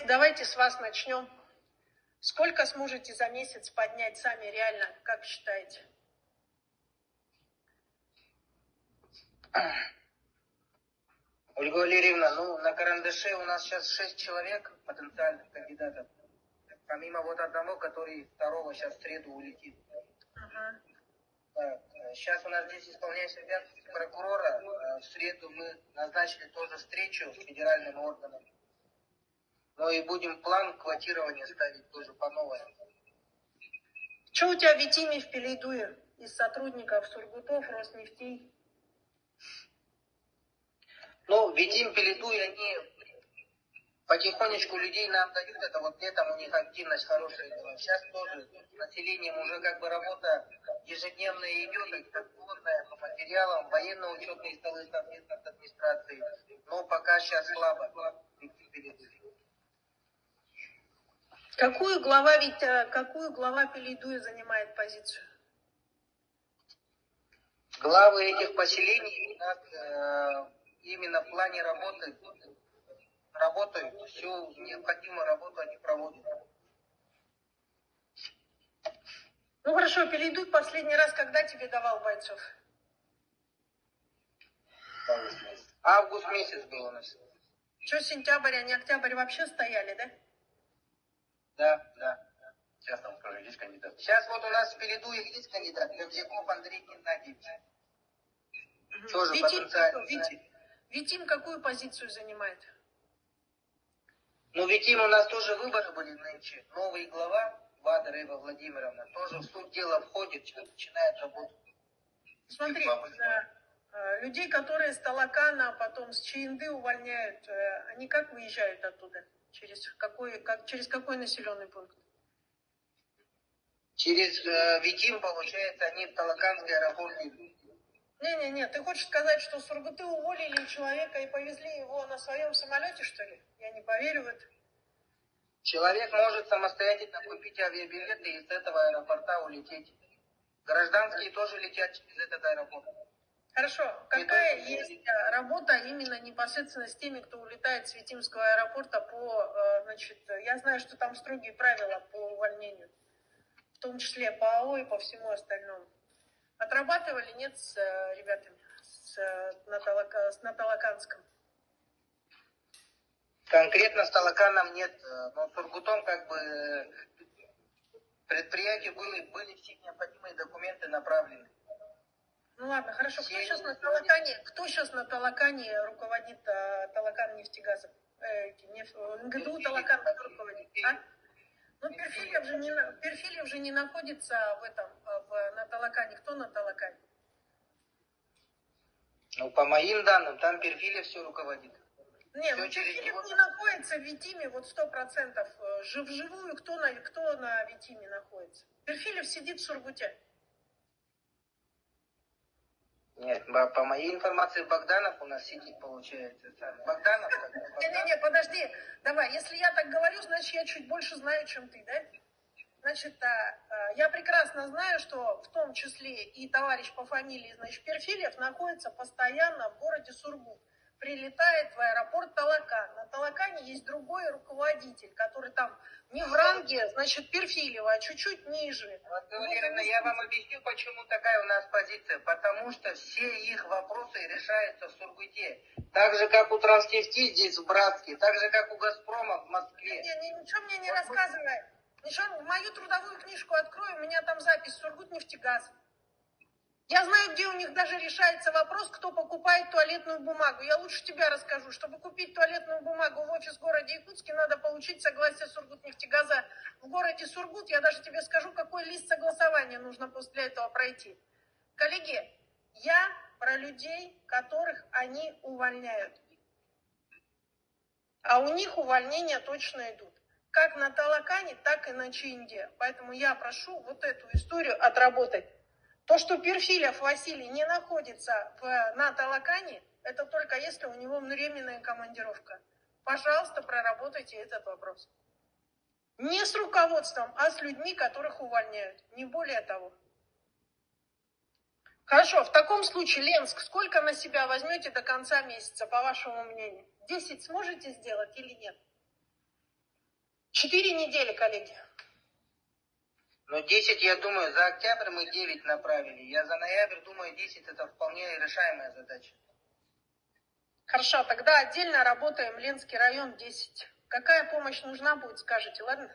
давайте с вас начнем. Сколько сможете за месяц поднять сами реально, как считаете? Ольга Валерьевна, на карандаше у нас сейчас 6 человек потенциальных кандидатов. Помимо вот одного, который второго сейчас в среду улетит. Ага. Сейчас у нас здесь исполняющий обязанности прокурора. В среду мы назначили тоже встречу с федеральным органом. Ну и будем план квотирования ставить тоже по новой. Что у тебя в Витиме в Пелейдуе из сотрудников Сургутов, Роснефтей? Витим, Пелейдуй, они потихонечку людей нам дают. Это вот летом у них активность хорошая была. Сейчас тоже с населением уже как бы работа ежедневная идет, экспортная, по материалам, военно-учетные столы совместно с администрацией. Но пока сейчас слабо. Какую глава Пелейдуя занимает позицию? Главы этих поселений у нас именно в плане работы работают. Всю необходимую работу они проводят. Ну хорошо, Пелейдуй последний раз когда тебе давал бойцов? Август месяц был у нас. Что, сентябрь, а не октябрь вообще стояли, да? Да. Сейчас там тоже есть кандидат. Сейчас вот у нас в Пелейдуе есть кандидат, Левдяков Андрей Геннадьевич. Тоже потенциально. Витим какую позицию занимает? Витим у нас тоже выборы были нынче. Новый глава, Вада Рыба Владимировна, тоже в суть дела входит, сейчас начинает работать. Смотри, людей, которые с Талакана, потом с ЧНД увольняют, они как выезжают оттуда? Через какой населенный пункт? Через Витим, получается, они в Талаканский аэропорт идут. Не, ты хочешь сказать, что Сургуты уволили человека и повезли его на своем самолете, что ли? Я не поверю в это. Человек может самостоятельно купить авиабилеты и с этого аэропорта улететь. Гражданские тоже летят через этот аэропорт. Хорошо. Какая есть работа именно непосредственно с теми, кто улетает с Витимского аэропорта я знаю, что там строгие правила по увольнению, в том числе по АО и по всему остальному. Отрабатывали, нет, с ребятами на Талаканском? Конкретно с Талаканом нет, но с Сургутом предприятию были все необходимые документы направлены. Ну ладно, хорошо. Кто сейчас на Талакане руководит Талакан нефтегазом? НГДУ Талакан руководит, а? Перфильев же не находится на Талакане. Кто на Талакане? По моим данным, там Перфильев все руководит. Перфильев не находится в Витиме, 100%. Вживую кто на Витиме находится? Перфильев сидит в Сургуте. Нет, по моей информации, Богданов у нас сидит, получается. Богданов? Не, подожди. Давай, если я так говорю, значит, я чуть больше знаю, чем ты, да? Значит, я прекрасно знаю, что в том числе и товарищ по фамилии, Перфильев находится постоянно в городе Сургут. Прилетает в аэропорт Талакан. На Талакане есть другой руководитель, который там не в ранге, Перфильева, а чуть-чуть ниже. Валерьевна, я вам объясню, почему такая у нас позиция. Потому что все их вопросы решаются в Сургуте. Так же, как у Транснефти здесь в Братске, так же, как у Газпрома в Москве. Ничего мне не рассказывай. Мою трудовую книжку открой, у меня там запись Сургутнефтегаз. Я знаю, где у них даже решается вопрос, кто покупает туалетную бумагу. Я лучше тебя расскажу. Чтобы купить туалетную бумагу в офис в городе Якутске, надо получить согласие Сургутнефтегаза в городе Сургут. Я даже тебе скажу, какой лист согласования нужно после этого пройти. Коллеги, я про людей, которых они увольняют. А у них увольнения точно идут. Как на Талакане, так и на ЧНД. Поэтому я прошу эту историю отработать. То, что Перфильев Василий не находится на Талакане, это только если у него временная командировка. Пожалуйста, проработайте этот вопрос. Не с руководством, а с людьми, которых увольняют. Не более того. Хорошо, в таком случае, Ленск, сколько на себя возьмете до конца месяца, по вашему мнению? 10 сможете сделать или нет? 4 недели, коллеги. Ну, 10, я думаю, за октябрь мы 9 направили. Я за ноябрь думаю, 10 это вполне решаемая задача. Хорошо, тогда отдельно работаем Ленский район 10. Какая помощь нужна будет, скажете, ладно?